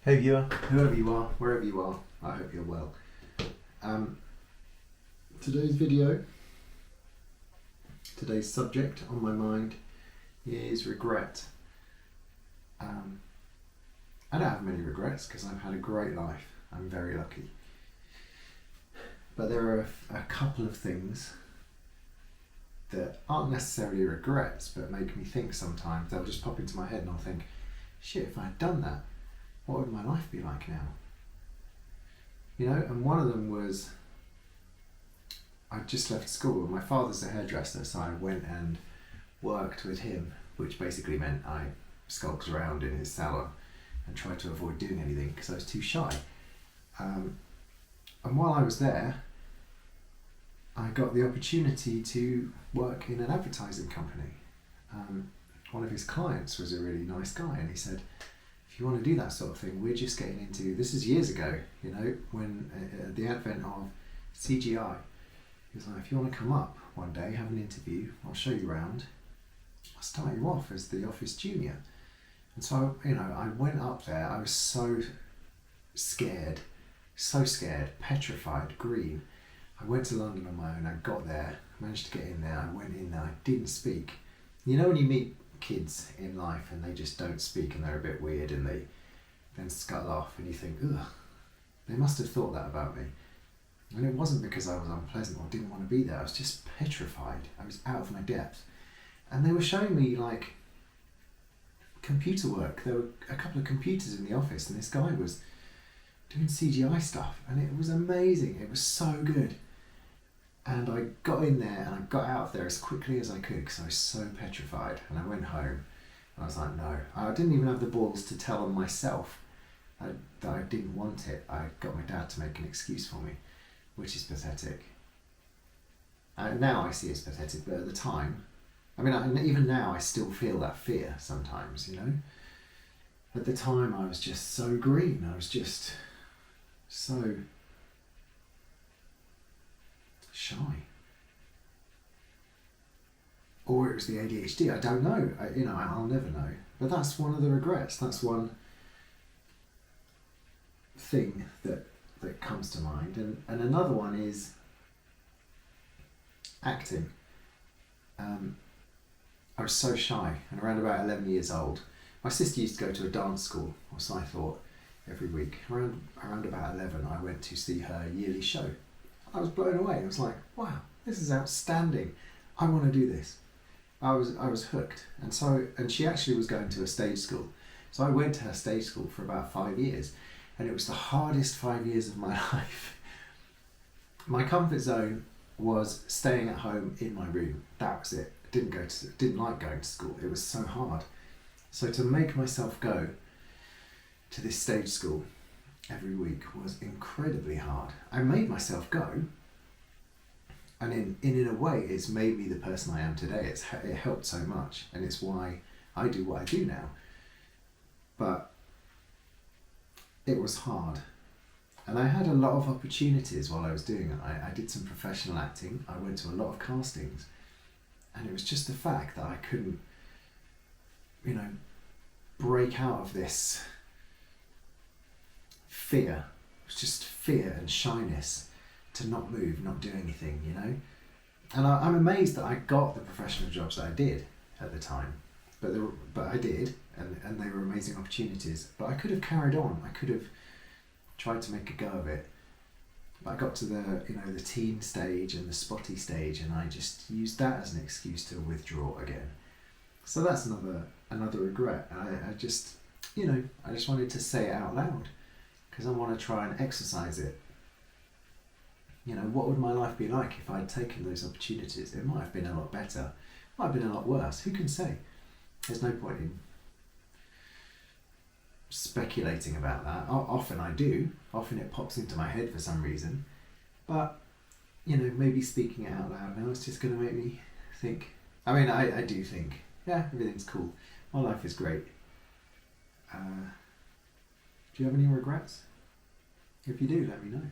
Hey viewer. Whoever you are, wherever you are, I hope you're well. Today's video, today's subject on my mind is regret. I don't have many regrets because I've had a great life. I'm very lucky. But there are a couple of things that aren't necessarily regrets, but make me think sometimes. They'll just pop into my head and I'll think, shit, if I had done that, what would my life be like now? You know, and one of them was, I just left school. My father's a hairdresser, so I went and worked with him, which basically meant I skulked around in his salon and tried to avoid doing anything because I was too shy. And while I was there, I got the opportunity to work in an advertising company. One of his clients was a really nice guy, and he said, if you want to do that sort of thing, we're just getting into, this is years ago, you know, when the advent of CGI. He was like, if you want to come up one day, have an interview, I'll show you around, I'll start you off as the office junior. And so, you know, I went up there, I was so scared, petrified, green. I went to London on my own, I got there, managed to get in there, I went in there, I didn't speak. You know when you meet kids in life and they just don't speak and they're a bit weird and they then scuttle off and you think, ugh, they must have thought that about me. And it wasn't because I was unpleasant or didn't want to be there, I was just petrified, I was out of my depth. And they were showing me like computer work. There were a couple of computers in the office and this guy was doing CGI stuff and it was amazing, it was so good. And I got in there and I got out of there as quickly as I could because I was so petrified. And I went home and I was like, no. I didn't even have the balls to tell them myself that I didn't want it. I got my dad to make an excuse for me, which is pathetic. Now I see it's pathetic, but at the time, I mean, even now I still feel that fear sometimes, you know? At the time I was just so green, I was just so shy. Or it was the ADHD, I don't know, I'll never know. But that's one of the regrets, that's one thing that comes to mind. And another one is acting. I was so shy, and around about 11 years old, my sister used to go to a dance school, or so I thought, every week. Around about 11, I went to see her yearly show. I was blown away. I was like, wow, this is outstanding. I want to do this. I was hooked. And she actually was going to a stage school. So I went to her stage school for about 5 years, and it was the hardest 5 years of my life. My comfort zone was staying at home in my room. That was it. Didn't like going to school. It was so hard. So to make myself go to this stage school every week was incredibly hard. I made myself go, and in a way it's made me the person I am today. It helped so much, and it's why I do what I do now. But it was hard, and I had a lot of opportunities while I was doing it. I did some professional acting, I went to a lot of castings, and it was just the fact that I couldn't, break out of this fear. It was just fear and shyness to not move, not do anything, you know. And I'm amazed that I got the professional jobs that I did at the time, but I did, and they were amazing opportunities. But I could have carried on. I could have tried to make a go of it. But I got to the teen stage and the spotty stage, and I just used that as an excuse to withdraw again. So that's another regret. I just wanted to say it out loud, because I want to try and exercise it. You know, what would my life be like if I'd taken those opportunities? It might have been a lot better, might have been a lot worse, who can say? There's no point in speculating about that. Often I do, often it pops into my head for some reason, but maybe speaking it out loud now is just going to make me think. I mean, I do think, yeah, everything's cool, my life is great. Do you have any regrets? If you do, let me know.